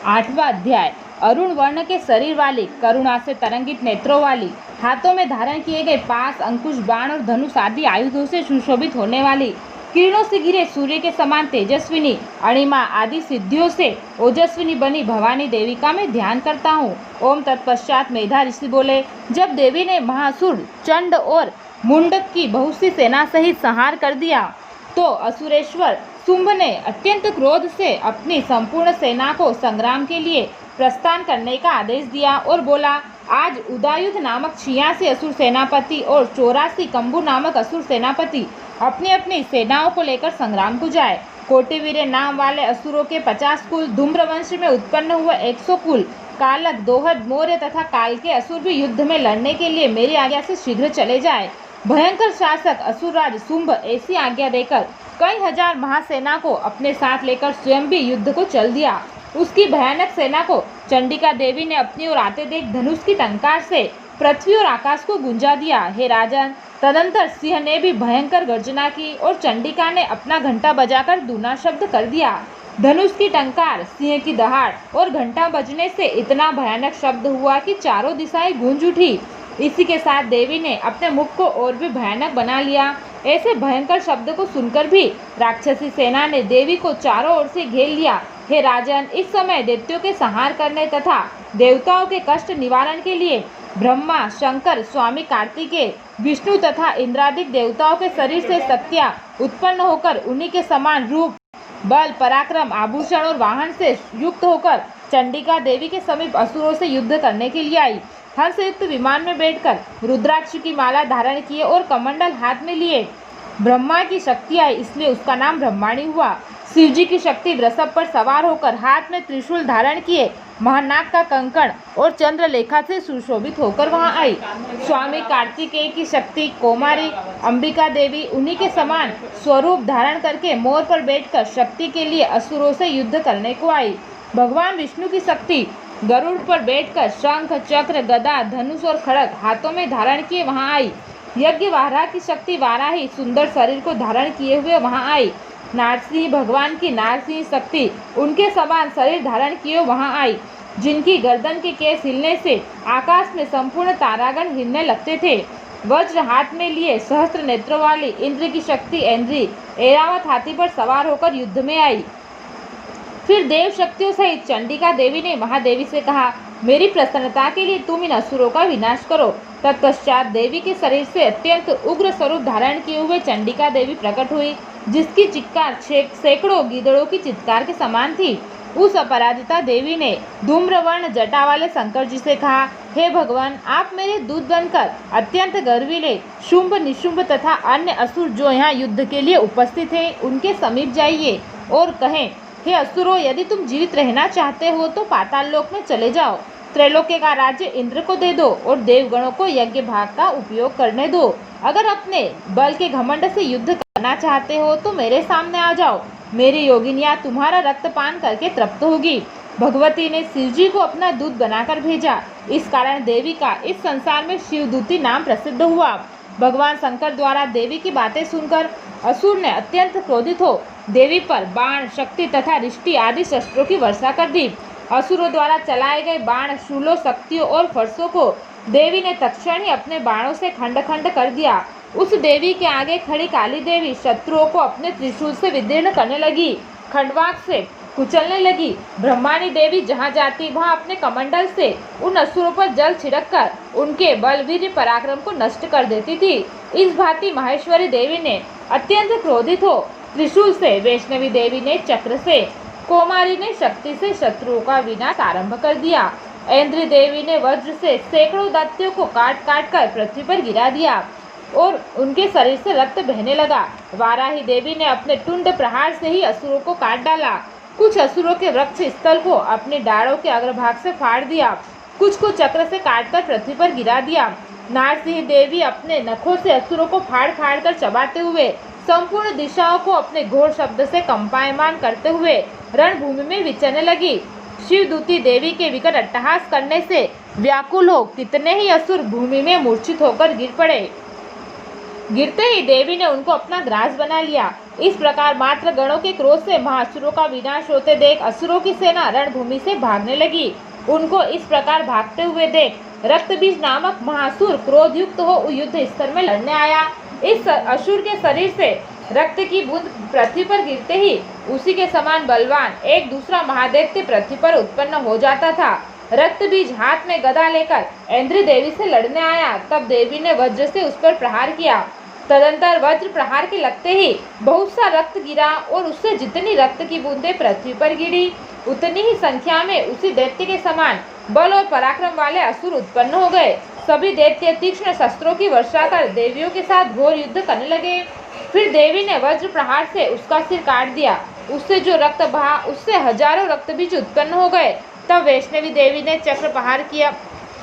8वां अध्याय। अरुण वर्ण के शरीर वाली, करुणा से तरंगित नेत्रों वाली, हाथों में धारण किए गए पास, अंकुश, बाण और धनुष आदि आयुधों से सुशोभित होने वाली, किरणों से घिरे सूर्य के समान तेजस्विनी, अणिमा आदि सिद्धियों से ओजस्विनी बनी भवानी देवी का मैं ध्यान करता हूँ। ओम। तत्पश्चात मेधा ऋषि बोले, जब देवी ने महासुर, चंड और मुंडक की बहुत सी सेना सहित संहार कर दिया तो असुरेश्वर शुंभ ने अत्यंत क्रोध से अपनी संपूर्ण सेना को संग्राम के लिए प्रस्थान करने का आदेश दिया और बोला, आज उदायुध नामक 86 असुर सेनापति और 84 कंबु नामक असुर सेनापति अपनी अपनी सेनाओं को लेकर संग्राम को जाए। कोटिवीर्य नाम वाले असुरों के 50 कुल, धूम्रवंश में उत्पन्न हुए 100 कुल, कालक, दोहद, मौर्य तथा काल के असुर भी युद्ध में लड़ने के लिए मेरी आज्ञा से शीघ्र चले जाए। भयंकर शासक असुरराज शुंभ ऐसी आज्ञा देकर कई हजार महासेना को अपने साथ लेकर स्वयं भी युद्ध को चल दिया। उसकी भयानक सेना को चंडिका देवी ने अपनी ओर आते देख धनुष की टंकार से पृथ्वी और आकाश को गुंजा दिया। हे राजन, तदंतर सिंह ने भी भयंकर गर्जना की और चंडिका ने अपना घंटा बजाकर दूना शब्द कर दिया। धनुष की टंकार, सिंह की दहाड़ और घंटा बजने से इतना भयानक शब्द हुआ कि चारों दिशाएं गूंज उठी। इसी के साथ देवी ने अपने मुख को और भी भयानक बना लिया। ऐसे भयंकर शब्द को सुनकर भी राक्षसी सेना ने देवी को चारों ओर से घेर लिया। हे राजन, इस समय दैत्यों के संहार करने तथा देवताओं के कष्ट निवारण के लिए ब्रह्मा, शंकर, स्वामी कार्तिकेय, विष्णु तथा इंद्रादिक देवताओं के शरीर से शक्तियाँ उत्पन्न होकर उन्हीं के समान रूप, बल, पराक्रम, आभूषण और वाहन से युक्त होकर चंडिका देवी के समीप असुरों से युद्ध करने के लिए आई। हंस युक्त विमान में बैठकर रुद्राक्ष की माला धारण किए और कमंडल हाथ में लिए ब्रह्मा की शक्ति आई, इसलिए उसका नाम ब्रह्माणी हुआ। शिवजी की शक्ति वृषभ पर सवार होकर हाथ में त्रिशूल धारण किए महानाग का कंकण और चंद्रलेखा से सुशोभित होकर वहां आई। स्वामी कार्तिकेय की शक्ति कौमारी अंबिका देवी उन्हीं के समान स्वरूप धारण करके मोर पर बैठकर शक्ति के लिए असुरों से युद्ध करने को आई। भगवान विष्णु की शक्ति गरुड़ पर बैठकर शंख, चक्र, गदा, धनुष और खड़ग हाथों में धारण किए वहां आई। यज्ञ वाराह की शक्ति वाराही सुंदर शरीर को धारण किए हुए वहां आई। नारसिंह भगवान की नारसिंह शक्ति उनके समान शरीर धारण किए वहां आई, जिनकी गर्दन के केस हिलने से आकाश में संपूर्ण तारागण हिलने लगते थे। वज्र हाथ में लिए सहस्त्र नेत्रों वाली इंद्र की शक्ति ऐन्द्री ऐरावत हाथी पर सवार होकर युद्ध में आई। फिर देव शक्तियों सहित चंडिका देवी ने महादेवी से कहा, मेरी प्रसन्नता के लिए तुम इन असुरों का विनाश करो। तत्पश्चात देवी के शरीर से अत्यंत उग्र स्वरूप धारण किए हुए चंडिका देवी प्रकट हुई, जिसकी चित्कार सैकड़ों गीदड़ों की चित्कार के समान थी। उस अपराजिता देवी ने धूम्रवर्ण जटा वाले शंकर जी से कहा, हे भगवान, आप मेरे दूत बनकर अत्यंत गर्वीले शुंभ, निशुंभ तथा अन्य असुर जो यहाँ युद्ध के लिए उपस्थित हैं उनके समीप जाइए और कहें, हे असुरों, यदि तुम जीवित रहना चाहते हो तो पाताल लोक में चले जाओ। त्रैलोक्य का राज्य इंद्र को दे दो और देवगणों को यज्ञ भाग का उपयोग करने दो। अगर अपने बल के घमंड से युद्ध करना चाहते हो तो मेरे सामने आ जाओ। मेरी योगिनियाँ तुम्हारा रक्तपान करके तृप्त होगी। भगवती ने शिवजी को अपना दूत बनाकर भेजा। इस कारण देवी का इस संसार में शिवदूती नाम प्रसिद्ध हुआ। भगवान शंकर द्वारा देवी की बातें सुनकर असुर ने अत्यंत क्रोधित हो देवी पर बाण, शक्ति तथा रिष्टि आदि शस्त्रों की वर्षा कर दी। असुरों द्वारा चलाए गए बाण, शूलों, शक्तियों और फरसों को देवी ने तत्क्षण ही अपने बाणों से खंड खंड कर दिया। उस देवी के आगे खड़ी काली देवी शत्रुओं को अपने त्रिशूल से विदीर्ण करने लगी, खंडवाक से कुचलने लगी। ब्रह्माणी देवी जहाँ जाती वहाँ अपने कमंडल से उन असुरों पर जल छिड़ककर उनके बल, वीर्य, पराक्रम को नष्ट कर देती थी। इस भांति माहेश्वरी देवी ने अत्यंत क्रोधित हो त्रिशूल से, वैष्णवी देवी ने चक्र से, कौमारी ने शक्ति से शत्रुओं का विनाश आरंभ कर दिया। ऐन्द्री देवी ने वज्र से सैकड़ों दैत्यों को काट काट कर पृथ्वी पर गिरा दिया और उनके शरीर से रक्त बहने लगा। वाराही देवी ने अपने टुंड प्रहार से ही असुरों को काट डाला। कुछ असुरों के वृक्ष स्थल को अपने डाढ़ों के अग्रभाग से फाड़ दिया, कुछ को चक्र से काटकर पृथ्वी पर गिरा दिया। नारसिंह देवी अपने नखों से असुरों को फाड़ फाड़ कर चबाते हुए संपूर्ण दिशाओं को अपने घोर शब्द से कंपायमान करते हुए रणभूमि में विचरने लगी। शिवदूती देवी के विकट अट्टहास करने से व्याकुल हो कितने ही असुर भूमि में मूर्छित होकर गिर पड़े। गिरते ही देवी ने उनको अपना ग्रास बना लिया इस प्रकार मात्र गणों के क्रोध से महाअसुरों का विनाश होते देख असुरों की सेना रणभूमि से भागने लगी। उनको इस प्रकार भागते हुए देख रक्तबीज नामक महासुर क्रोध युक्त हो युद्ध स्थल में लड़ने आया। इस असुर के शरीर से रक्त की बूंद पृथ्वी पर गिरते ही उसी के समान बलवान एक दूसरा महादैत्य पृथ्वी पर उत्पन्न हो जाता था। रक्तबीज हाथ में गदा लेकर इंद्र देवी से लड़ने आया। तब देवी ने वज्र से उस पर प्रहार किया। तदंतर वज्र प्रहार के लगते ही बहुत सा रक्त गिरा और उससे जितनी रक्त की बूंदें पृथ्वी पर गिरी उतनी ही संख्या में उसी दैत्य के समान बल और पराक्रम वाले असुर उत्पन्न हो गए। सभी दैत्य तीक्ष्ण शस्त्रों की वर्षा कर देवियों के साथ घोर युद्ध करने लगे। फिर देवी ने वज्र प्रहार से उसका सिर काट दिया। उससे जो रक्त बहा उससे हजारों रक्तबीज उत्पन्न हो गए। तब वैष्णवी देवी ने चक्र प्रहार किया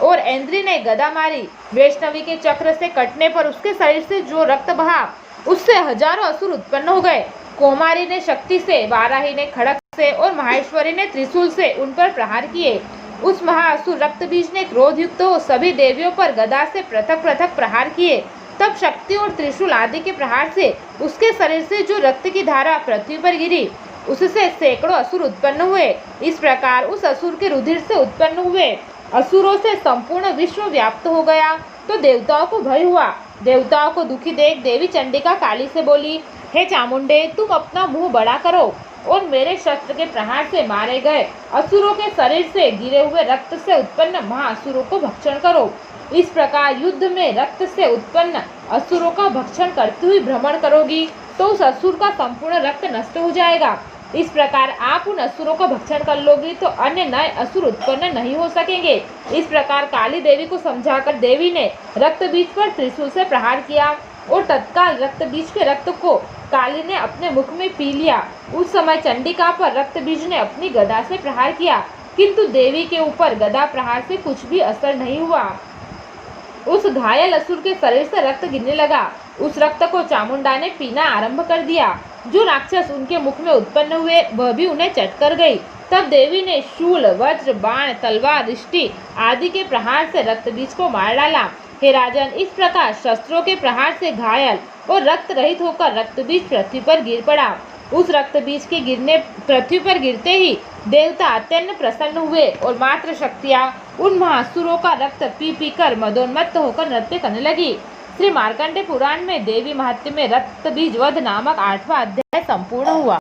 और इंद्री ने गदा मारी। वैष्णवी के चक्र से कटने पर उसके शरीर से जो रक्त बहा उससे हजारों असुर उत्पन्न हो गए। कोमारी ने शक्ति से, वाराही ने खड़ग से और माहेश्वरी ने त्रिशूल से उन पर प्रहार किए। उस महाअसुर रक्तबीज ने क्रोध युक्त हो सभी देवियों पर गदा से पृथक पृथक प्रहार किए। तब शक्ति और त्रिशूल आदि के प्रहार से उसके शरीर से जो रक्त की धारा पृथ्वी पर गिरी उससे सैकड़ों असुर उत्पन्न हुए। इस प्रकार उस असुर के रुधिर से उत्पन्न हुए असुरों से संपूर्ण विश्व व्याप्त हो गया। तो देवताओं को भय हुआ। देवताओं को दुखी देख देवी चंडिका काली से बोली, हे चामुंडे, तुम अपना मुंह बड़ा करो और मेरे शस्त्र के प्रहार से मारे गए असुरों के शरीर से गिरे हुए रक्त से उत्पन्न महाअसुरों को भक्षण करो। इस प्रकार युद्ध में रक्त से उत्पन्न असुरों का भक्षण करती हुई भ्रमण करोगी तो उस असुर का संपूर्ण रक्त नष्ट हो जाएगा। इस प्रकार आप उन असुरों का भक्षण कर लोगी तो अन्य नए असुर उत्पन्न नहीं हो सकेंगे। इस प्रकार काली देवी को समझाकर देवी ने रक्तबीज पर त्रिशूल से प्रहार किया और तत्काल रक्तबीज के रक्त को काली ने अपने मुख में पी लिया। उस समय चंडिका पर रक्तबीज ने अपनी गदा से प्रहार किया, किंतु देवी के ऊपर गदा प्रहार से कुछ भी असर नहीं हुआ। उस घायल असुर के शरीर से रक्त गिरने लगा। उस रक्त को चामुंडा ने पीना आरंभ कर दिया। जो राक्षस उनके मुख में उत्पन्न हुए वह भी उन्हें चट कर गई। तब देवी ने शूल, वज्र, बाण, तलवार, रिष्टि आदि के प्रहार से रक्तबीज को मार डाला। हे राजन, इस प्रकार शस्त्रों के प्रहार से घायल और रक्त रहित होकर रक्तबीज पृथ्वी पर गिर पड़ा। उस रक्तबीज के गिरने पृथ्वी पर गिरते ही देवता अत्यंत प्रसन्न हुए और मात्र शक्तियाँ उन महासुरों का रक्त पी पी कर मदोन्मत्त होकर नृत्य करने लगी। श्री मार्कंडेय पुराण में देवी महात्म्य में रक्तबीज वध नामक 8वां अध्याय संपूर्ण हुआ।